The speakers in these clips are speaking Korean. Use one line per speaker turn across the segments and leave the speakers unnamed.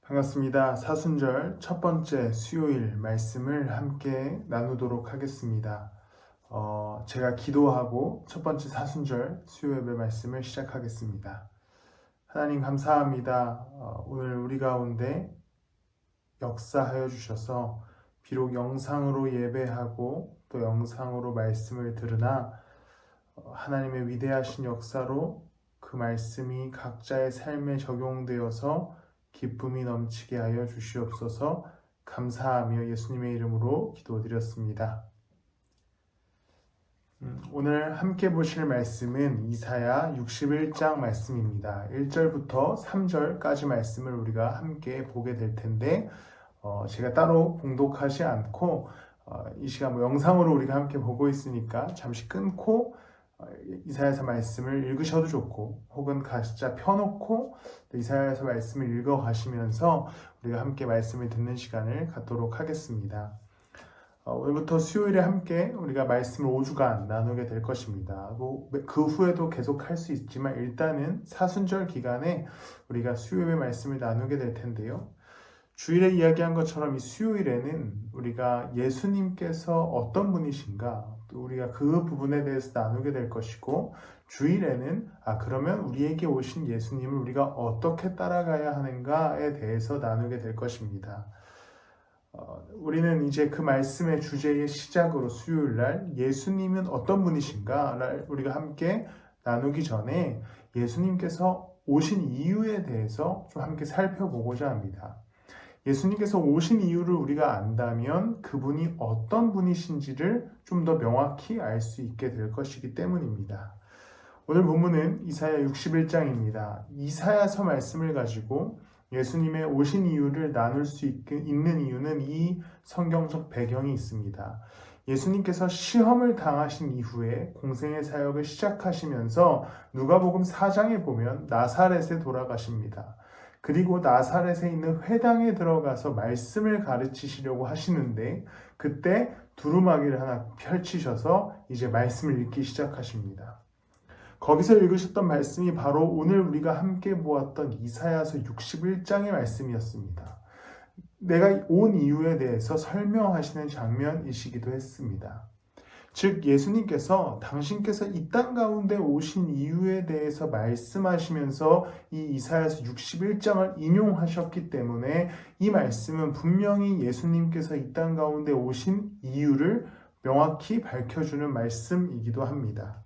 반갑습니다. 사순절 첫 번째 수요일 말씀을 함께 나누도록 하겠습니다. 제가 기도하고 첫 번째 사순절 수요 예배 말씀을 시작하겠습니다. 하나님 감사합니다. 오늘 우리 가운데 역사하여 주셔서 비록 영상으로 예배하고 또 영상으로 말씀을 들으나 하나님의 위대하신 역사로 그 말씀이 각자의 삶에 적용되어서 기쁨이 넘치게 하여 주시옵소서. 감사하며 예수님의 이름으로 기도드렸습니다. 오늘 함께 보실 말씀은 이사야 61장 말씀입니다. 1절부터 3절까지 말씀을 우리가 함께 보게 될 텐데 제가 따로 봉독하지 않고 이 시간 영상으로 우리가 함께 보고 있으니까 잠시 끊고 이사야서 말씀을 읽으셔도 좋고 혹은 각자 펴놓고 이사야서 말씀을 읽어가시면서 우리가 함께 말씀을 듣는 시간을 갖도록 하겠습니다. 오늘부터 수요일에 함께 우리가 말씀을 5주간 나누게 될 것입니다. 그 후에도 계속 할 수 있지만 일단은 사순절 기간에 우리가 수요일의 말씀을 나누게 될 텐데요. 주일에 이야기한 것처럼 이 수요일에는 우리가 예수님께서 어떤 분이신가 또 우리가 그 부분에 대해서 나누게 될 것이고, 주일에는 그러면 우리에게 오신 예수님을 우리가 어떻게 따라가야 하는가에 대해서 나누게 될 것입니다. 우리는 이제 그 말씀의 주제의 시작으로 수요일날 예수님은 어떤 분이신가를 우리가 함께 나누기 전에 예수님께서 오신 이유에 대해서 좀 함께 살펴보고자 합니다. 예수님께서 오신 이유를 우리가 안다면 그분이 어떤 분이신지를 좀 더 명확히 알 수 있게 될 것이기 때문입니다. 오늘 본문은 이사야 61장입니다. 이사야서 말씀을 가지고 예수님의 오신 이유를 나눌 수 있는 이유는 이 성경적 배경이 있습니다. 예수님께서 시험을 당하신 이후에 공생의 사역을 시작하시면서 누가복음 4장에 보면 나사렛에 돌아가십니다. 그리고 나사렛에 있는 회당에 들어가서 말씀을 가르치시려고 하시는데 그때 두루마기를 하나 펼치셔서 이제 말씀을 읽기 시작하십니다. 거기서 읽으셨던 말씀이 바로 오늘 우리가 함께 보았던 이사야서 61장의 말씀이었습니다. 내가 온 이유에 대해서 설명하시는 장면이시기도 했습니다. 즉 예수님께서 당신께서 이 땅 가운데 오신 이유에 대해서 말씀하시면서 이 이사야서 61장을 인용하셨기 때문에 이 말씀은 분명히 예수님께서 이 땅 가운데 오신 이유를 명확히 밝혀주는 말씀이기도 합니다.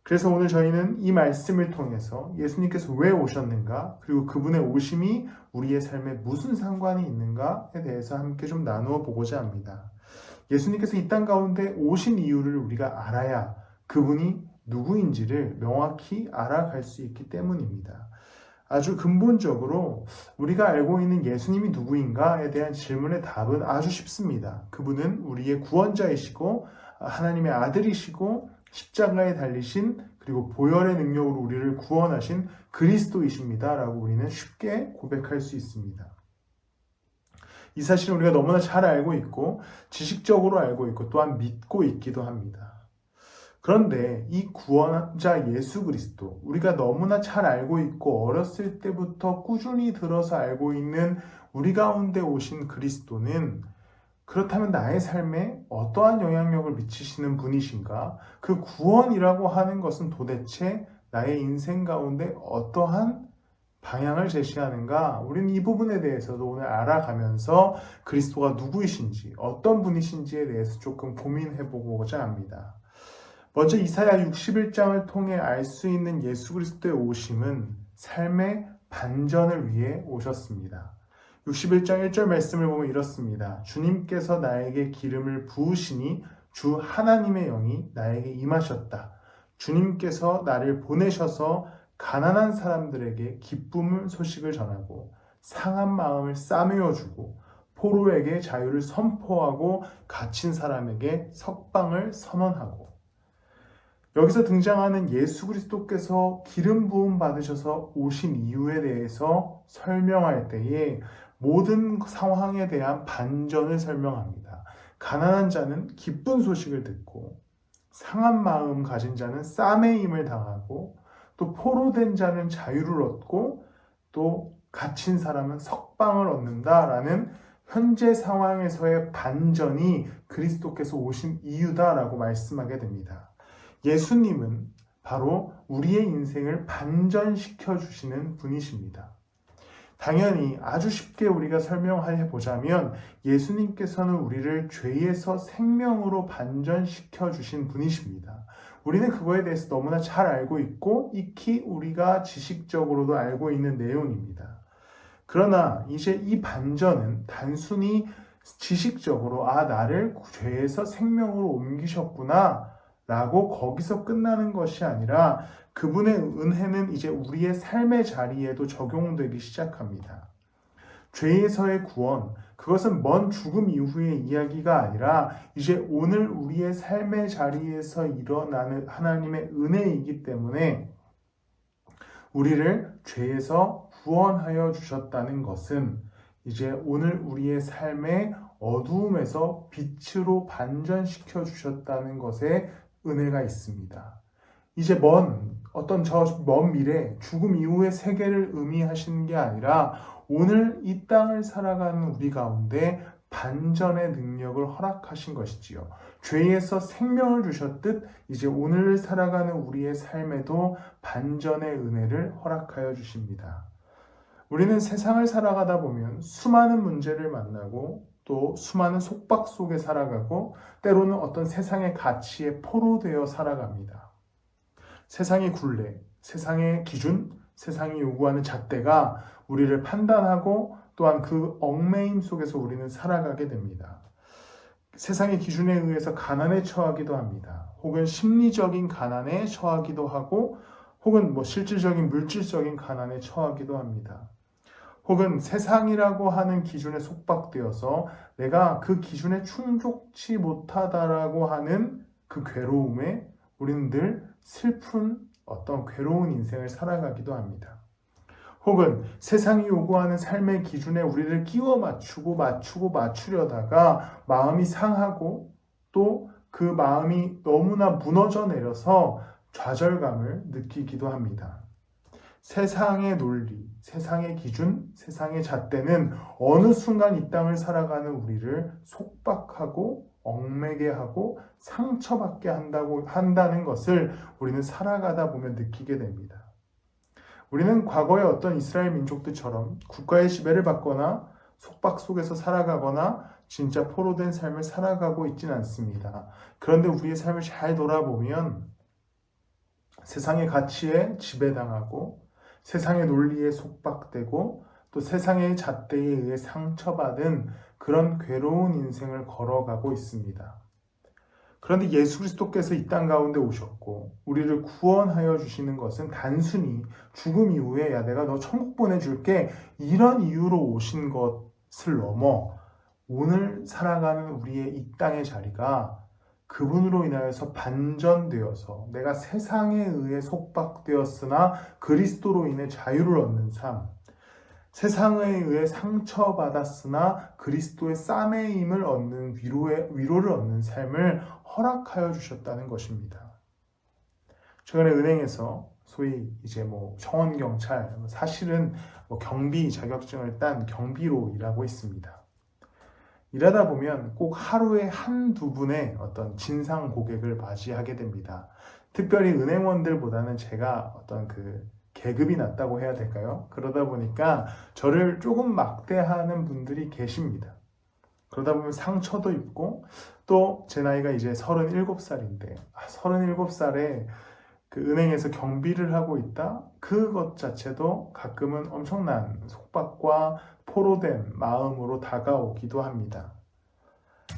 그래서 오늘 저희는 이 말씀을 통해서 예수님께서 왜 오셨는가, 그리고 그분의 오심이 우리의 삶에 무슨 상관이 있는가에 대해서 함께 좀 나누어 보고자 합니다. 예수님께서 이 땅 가운데 오신 이유를 우리가 알아야 그분이 누구인지를 명확히 알아갈 수 있기 때문입니다. 아주 근본적으로 우리가 알고 있는 예수님이 누구인가에 대한 질문의 답은 아주 쉽습니다. 그분은 우리의 구원자이시고 하나님의 아들이시고 십자가에 달리신 그리고 보혈의 능력으로 우리를 구원하신 그리스도이십니다 라고 우리는 쉽게 고백할 수 있습니다. 이 사실은 우리가 너무나 잘 알고 있고 지식적으로 알고 있고 또한 믿고 있기도 합니다. 그런데 이 구원자 예수 그리스도, 우리가 너무나 잘 알고 있고 어렸을 때부터 꾸준히 들어서 알고 있는 우리 가운데 오신 그리스도는 그렇다면 나의 삶에 어떠한 영향력을 미치시는 분이신가? 그 구원이라고 하는 것은 도대체 나의 인생 가운데 어떠한 방향을 제시하는가? 우리는 이 부분에 대해서도 오늘 알아가면서 그리스도가 누구이신지, 어떤 분이신지에 대해서 조금 고민해 보고자 합니다. 먼저 이사야 61장을 통해 알 수 있는 예수 그리스도의 오심은 삶의 반전을 위해 오셨습니다. 61장 1절 말씀을 보면 이렇습니다. 주님께서 나에게 기름을 부으시니 주 하나님의 영이 나에게 임하셨다. 주님께서 나를 보내셔서 가난한 사람들에게 기쁨의 소식을 전하고 상한 마음을 싸매어주고 포로에게 자유를 선포하고 갇힌 사람에게 석방을 선언하고. 여기서 등장하는 예수 그리스도께서 기름 부음 받으셔서 오신 이유에 대해서 설명할 때에 모든 상황에 대한 반전을 설명합니다. 가난한 자는 기쁜 소식을 듣고 상한 마음 가진 자는 싸매임을 당하고 또 포로된 자는 자유를 얻고 또 갇힌 사람은 석방을 얻는다라는 현재 상황에서의 반전이 그리스도께서 오신 이유다라고 말씀하게 됩니다. 예수님은 바로 우리의 인생을 반전시켜 주시는 분이십니다. 당연히 아주 쉽게 우리가 설명해 보자면 예수님께서는 우리를 죄에서 생명으로 반전시켜 주신 분이십니다. 우리는 그거에 대해서 너무나 잘 알고 있고 익히 우리가 지식적으로도 알고 있는 내용입니다. 그러나 이제 이 반전은 단순히 지식적으로 나를 죄에서 생명으로 옮기셨구나 라고 거기서 끝나는 것이 아니라 그분의 은혜는 이제 우리의 삶의 자리에도 적용되기 시작합니다. 죄에서의 구원, 그것은 먼 죽음 이후의 이야기가 아니라 이제 오늘 우리의 삶의 자리에서 일어나는 하나님의 은혜이기 때문에 우리를 죄에서 구원하여 주셨다는 것은 이제 오늘 우리의 삶의 어두움에서 빛으로 반전시켜 주셨다는 것에 은혜가 있습니다. 이제 먼 미래, 죽음 이후의 세계를 의미하시는 게 아니라 오늘 이 땅을 살아가는 우리 가운데 반전의 능력을 허락하신 것이지요. 죄에서 생명을 주셨듯 이제 오늘 살아가는 우리의 삶에도 반전의 은혜를 허락하여 주십니다. 우리는 세상을 살아가다 보면 수많은 문제를 만나고 또 수많은 속박 속에 살아가고 때로는 어떤 세상의 가치에 포로되어 살아갑니다. 세상의 굴레, 세상의 기준, 세상이 요구하는 잣대가 우리를 판단하고 또한 그 얽매임 속에서 우리는 살아가게 됩니다. 세상의 기준에 의해서 가난에 처하기도 합니다. 혹은 심리적인 가난에 처하기도 하고 혹은 실질적인 물질적인 가난에 처하기도 합니다. 혹은 세상이라고 하는 기준에 속박되어서 내가 그 기준에 충족치 못하다라고 하는 그 괴로움에 우리는 늘 슬픈 어떤 괴로운 인생을 살아가기도 합니다. 혹은 세상이 요구하는 삶의 기준에 우리를 끼워 맞추려다가 마음이 상하고 또 그 마음이 너무나 무너져 내려서 좌절감을 느끼기도 합니다. 세상의 논리, 세상의 기준, 세상의 잣대는 어느 순간 이 땅을 살아가는 우리를 속박하고 얽매게 하고 상처받게 한다는 것을 우리는 살아가다 보면 느끼게 됩니다. 우리는 과거의 어떤 이스라엘 민족들처럼 국가의 지배를 받거나 속박 속에서 살아가거나 진짜 포로된 삶을 살아가고 있지는 않습니다. 그런데 우리의 삶을 잘 돌아보면 세상의 가치에 지배당하고 세상의 논리에 속박되고 또 세상의 잣대에 의해 상처받은 그런 괴로운 인생을 걸어가고 있습니다. 그런데 예수 그리스도께서 이 땅 가운데 오셨고 우리를 구원하여 주시는 것은 단순히 죽음 이후에 내가 너 천국 보내줄게 이런 이유로 오신 것을 넘어 오늘 살아가는 우리의 이 땅의 자리가 그분으로 인하여서 반전되어서 내가 세상에 의해 속박되었으나 그리스도로 인해 자유를 얻는 삶, 세상에 의해 상처받았으나 그리스도의 싸매임을 얻는 위로를 얻는 삶을 허락하여 주셨다는 것입니다. 최근에 은행에서 소위 이제 청원경찰, 사실은 경비 자격증을 딴 경비로 일하고 있습니다. 일하다 보면 꼭 하루에 한두 분의 어떤 진상 고객을 맞이하게 됩니다. 특별히 은행원들보다는 제가 어떤 계급이 낮다고 해야 될까요? 그러다 보니까 저를 조금 막대하는 분들이 계십니다. 그러다 보면 상처도 입고 또 제 나이가 이제 37살인데 37살에 그 은행에서 경비를 하고 있다? 그것 자체도 가끔은 엄청난 속박과 포로된 마음으로 다가오기도 합니다.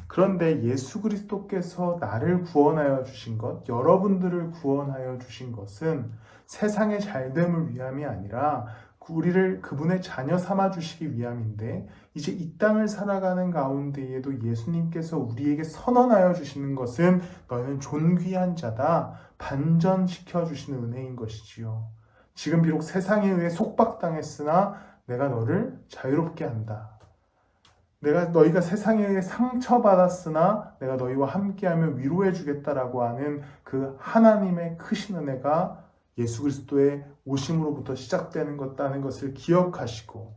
그런데 예수 그리스도께서 나를 구원하여 주신 것, 여러분들을 구원하여 주신 것은 세상의 잘됨을 위함이 아니라 우리를 그분의 자녀 삼아 주시기 위함인데 이제 이 땅을 살아가는 가운데에도 예수님께서 우리에게 선언하여 주시는 것은 너희는 존귀한 자다, 반전시켜 주시는 은혜인 것이지요. 지금 비록 세상에 의해 속박당했으나 내가 너를 자유롭게 한다. 너희가 세상에 의해 상처받았으나 내가 너희와 함께하며 위로해 주겠다라고 하는 그 하나님의 크신 은혜가 예수 그리스도의 오심으로부터 시작되는 것다는 것을 기억하시고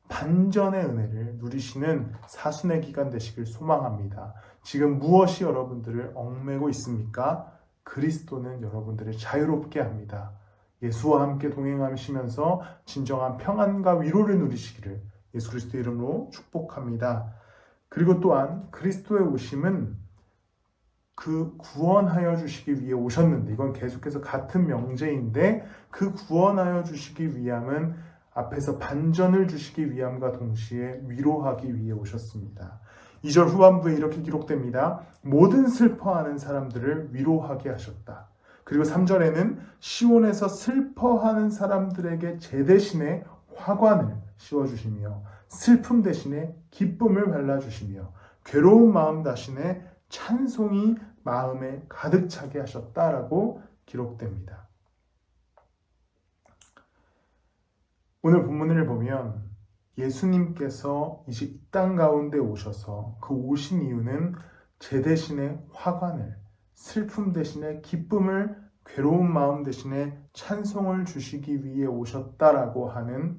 반전의 은혜를 누리시는 사순의 기간 되시길 소망합니다. 지금 무엇이 여러분들을 얽매고 있습니까? 그리스도는 여러분들을 자유롭게 합니다. 예수와 함께 동행하시면서 진정한 평안과 위로를 누리시기를 예수 그리스도의 이름으로 축복합니다. 그리고 또한 그리스도의 오심은 그 구원하여 주시기 위해 오셨는데, 이건 계속해서 같은 명제인데, 그 구원하여 주시기 위함은 앞에서 반전을 주시기 위함과 동시에 위로하기 위해 오셨습니다. 2절 후반부에 이렇게 기록됩니다. 모든 슬퍼하는 사람들을 위로하게 하셨다. 그리고 3절에는 시온에서 슬퍼하는 사람들에게 제 대신에 화관을 씌워주시며 슬픔 대신에 기쁨을 발라주시며 괴로운 마음 대신에 찬송이 마음에 가득 차게 하셨다라고 기록됩니다. 오늘 본문을 보면 예수님께서 이제 이 땅 가운데 오셔서 그 오신 이유는 제 대신에 화관을, 슬픔 대신에 기쁨을, 괴로운 마음 대신에 찬송을 주시기 위해 오셨다라고 하는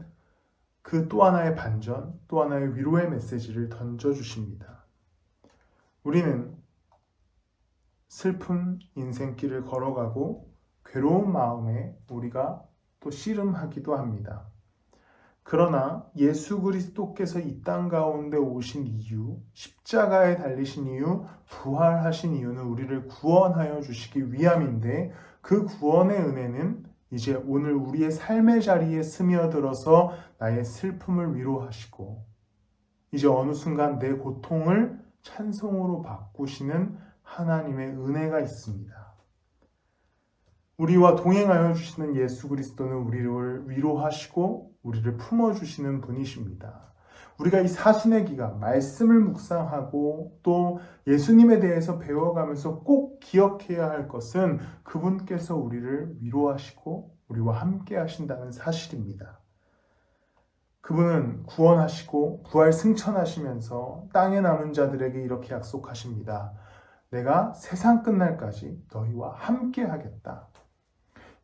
그 또 하나의 반전, 또 하나의 위로의 메시지를 던져주십니다. 우리는 슬픈 인생길을 걸어가고 괴로운 마음에 우리가 또 씨름하기도 합니다. 그러나 예수 그리스도께서 이 땅 가운데 오신 이유, 십자가에 달리신 이유, 부활하신 이유는 우리를 구원하여 주시기 위함인데, 그 구원의 은혜는 이제 오늘 우리의 삶의 자리에 스며들어서 나의 슬픔을 위로하시고 이제 어느 순간 내 고통을 찬송으로 바꾸시는 하나님의 은혜가 있습니다. 우리와 동행하여 주시는 예수 그리스도는 우리를 위로하시고 우리를 품어주시는 분이십니다. 우리가 이 사순의 기간 말씀을 묵상하고 또 예수님에 대해서 배워가면서 꼭 기억해야 할 것은 그분께서 우리를 위로하시고 우리와 함께 하신다는 사실입니다. 그분은 구원하시고 부활 승천하시면서 땅에 남은 자들에게 이렇게 약속하십니다. 내가 세상 끝날까지 너희와 함께 하겠다.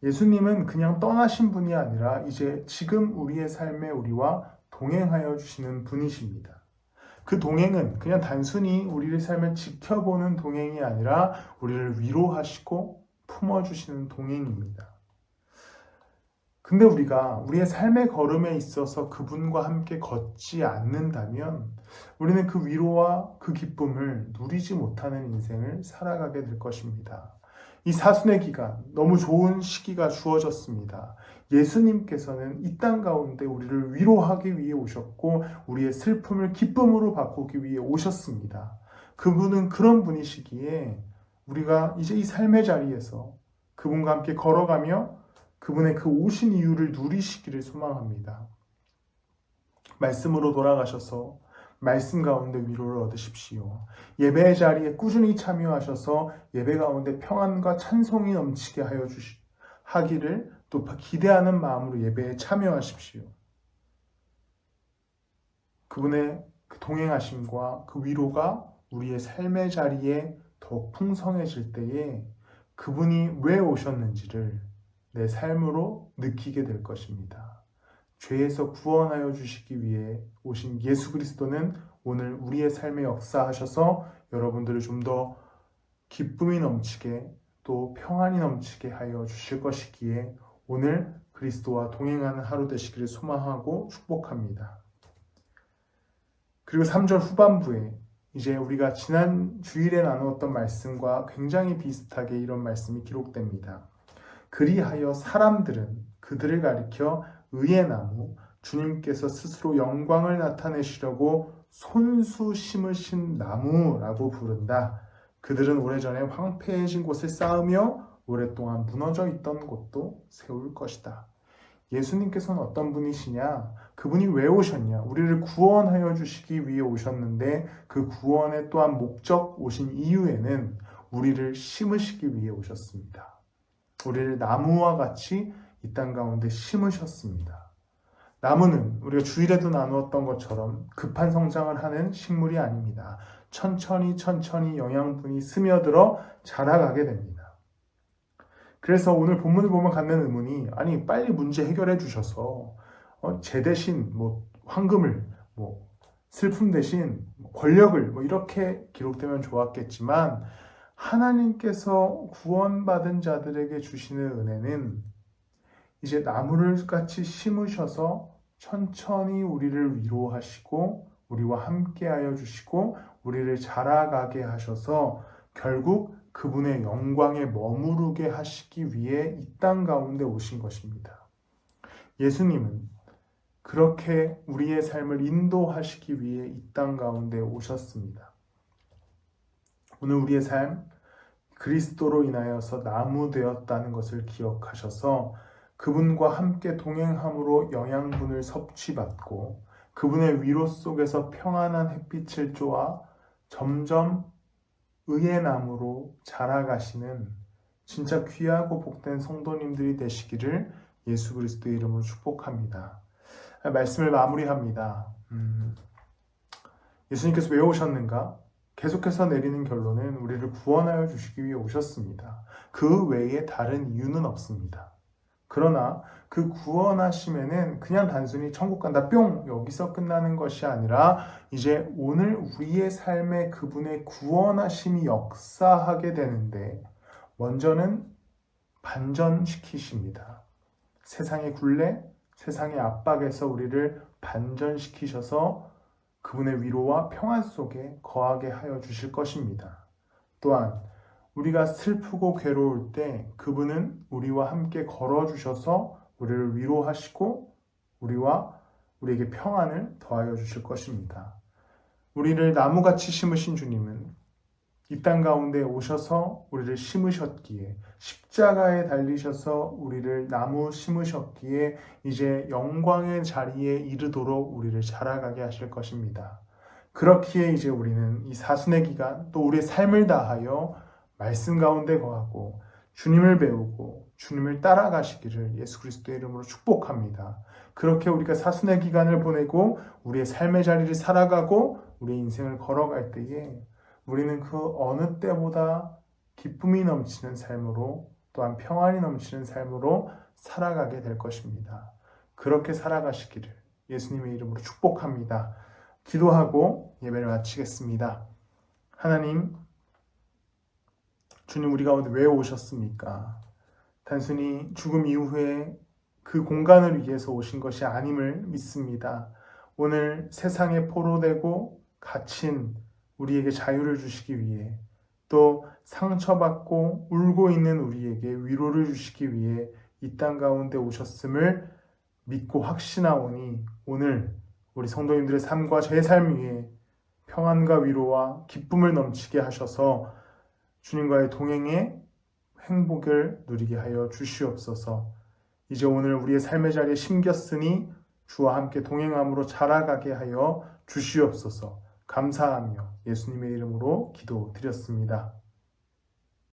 예수님은 그냥 떠나신 분이 아니라 이제 지금 우리의 삶에 우리와 동행하여 주시는 분이십니다. 그 동행은 그냥 단순히 우리의 삶을 지켜보는 동행이 아니라 우리를 위로하시고 품어주시는 동행입니다. 근데 우리가 우리의 삶의 걸음에 있어서 그분과 함께 걷지 않는다면 우리는 그 위로와 그 기쁨을 누리지 못하는 인생을 살아가게 될 것입니다. 이 사순의 기간, 너무 좋은 시기가 주어졌습니다. 예수님께서는 이 땅 가운데 우리를 위로하기 위해 오셨고 우리의 슬픔을 기쁨으로 바꾸기 위해 오셨습니다. 그분은 그런 분이시기에 우리가 이제 이 삶의 자리에서 그분과 함께 걸어가며 그분의 그 오신 이유를 누리시기를 소망합니다. 말씀으로 돌아가셔서 말씀 가운데 위로를 얻으십시오. 예배의 자리에 꾸준히 참여하셔서 예배 가운데 평안과 찬송이 넘치게 하기를 또 기대하는 마음으로 예배에 참여하십시오. 그분의 그 동행하심과 그 위로가 우리의 삶의 자리에 더욱 풍성해질 때에 그분이 왜 오셨는지를 내 삶으로 느끼게 될 것입니다. 죄에서 구원하여 주시기 위해 오신 예수 그리스도는 오늘 우리의 삶에 역사하셔서 여러분들을 좀 더 기쁨이 넘치게 또 평안이 넘치게 하여 주실 것이기에 오늘 그리스도와 동행하는 하루 되시기를 소망하고 축복합니다. 그리고 3절 후반부에 이제 우리가 지난 주일에 나누었던 말씀과 굉장히 비슷하게 이런 말씀이 기록됩니다. 그리하여 사람들은 그들을 가리켜 의의 나무, 주님께서 스스로 영광을 나타내시려고 손수 심으신 나무라고 부른다. 그들은 오래전에 황폐해진 곳을 쌓으며 오랫동안 무너져 있던 곳도 세울 것이다. 예수님께서는 어떤 분이시냐? 그분이 왜 오셨냐? 우리를 구원하여 주시기 위해 오셨는데 그 구원의 또한 목적 오신 이유에는 우리를 심으시기 위해 오셨습니다. 우리를 나무와 같이 이 땅 가운데 심으셨습니다. 나무는 우리가 주일에도 나누었던 것처럼 급한 성장을 하는 식물이 아닙니다. 천천히 영양분이 스며들어 자라가게 됩니다. 그래서 오늘 본문을 보면 갖는 의문이, 아니 빨리 문제 해결해 주셔서 제 대신 뭐 황금을, 뭐 슬픔 대신 권력을 뭐 이렇게 기록되면 좋았겠지만, 하나님께서 구원받은 자들에게 주시는 은혜는 이제 나무를 같이 심으셔서 천천히 우리를 위로하시고 우리와 함께하여 주시고 우리를 자라가게 하셔서 결국 그분의 영광에 머무르게 하시기 위해 이 땅 가운데 오신 것입니다. 예수님은 그렇게 우리의 삶을 인도하시기 위해 이 땅 가운데 오셨습니다. 오늘 우리의 삶, 그리스도로 인하여서 나무 되었다는 것을 기억하셔서 그분과 함께 동행함으로 영양분을 섭취받고 그분의 위로 속에서 평안한 햇빛을 쬐아 점점 의의 나무로 자라가시는 진짜 귀하고 복된 성도님들이 되시기를 예수 그리스도의 이름으로 축복합니다. 말씀을 마무리합니다. 예수님께서 왜 오셨는가? 계속해서 내리는 결론은 우리를 구원하여 주시기 위해 오셨습니다. 그 외에 다른 이유는 없습니다. 그러나 그 구원하심에는 그냥 단순히 천국 간다 뿅 여기서 끝나는 것이 아니라 이제 오늘 우리의 삶에 그분의 구원하심이 역사하게 되는데 먼저는 반전시키십니다. 세상의 굴레, 세상의 압박에서 우리를 반전시키셔서 그분의 위로와 평안 속에 거하게 하여 주실 것입니다. 또한 우리가 슬프고 괴로울 때 그분은 우리와 함께 걸어주셔서 우리를 위로하시고 우리에게 평안을 더하여 주실 것입니다. 우리를 나무같이 심으신 주님은 이 땅 가운데 오셔서 우리를 심으셨기에 십자가에 달리셔서 우리를 나무 심으셨기에 이제 영광의 자리에 이르도록 우리를 자라가게 하실 것입니다. 그렇기에 이제 우리는 이 사순의 기간 또 우리의 삶을 다하여 말씀 가운데 거하고 주님을 배우고 주님을 따라가시기를 예수 그리스도의 이름으로 축복합니다. 그렇게 우리가 사순의 기간을 보내고 우리의 삶의 자리를 살아가고 우리의 인생을 걸어갈 때에 우리는 그 어느 때보다 기쁨이 넘치는 삶으로 또한 평안이 넘치는 삶으로 살아가게 될 것입니다. 그렇게 살아가시기를 예수님의 이름으로 축복합니다. 기도하고 예배를 마치겠습니다. 하나님, 주님 우리 가운데 왜 오셨습니까? 단순히 죽음 이후에 그 공간을 위해서 오신 것이 아님을 믿습니다. 오늘 세상에 포로되고 갇힌 우리에게 자유를 주시기 위해 또 상처받고 울고 있는 우리에게 위로를 주시기 위해 이 땅 가운데 오셨음을 믿고 확신하오니 오늘 우리 성도님들의 삶과 제 삶 위에 평안과 위로와 기쁨을 넘치게 하셔서 주님과의 동행에 행복을 누리게 하여 주시옵소서. 이제 오늘 우리의 삶의 자리에 심겼으니 주와 함께 동행함으로 자라가게 하여 주시옵소서. 감사하며 예수님의 이름으로 기도드렸습니다.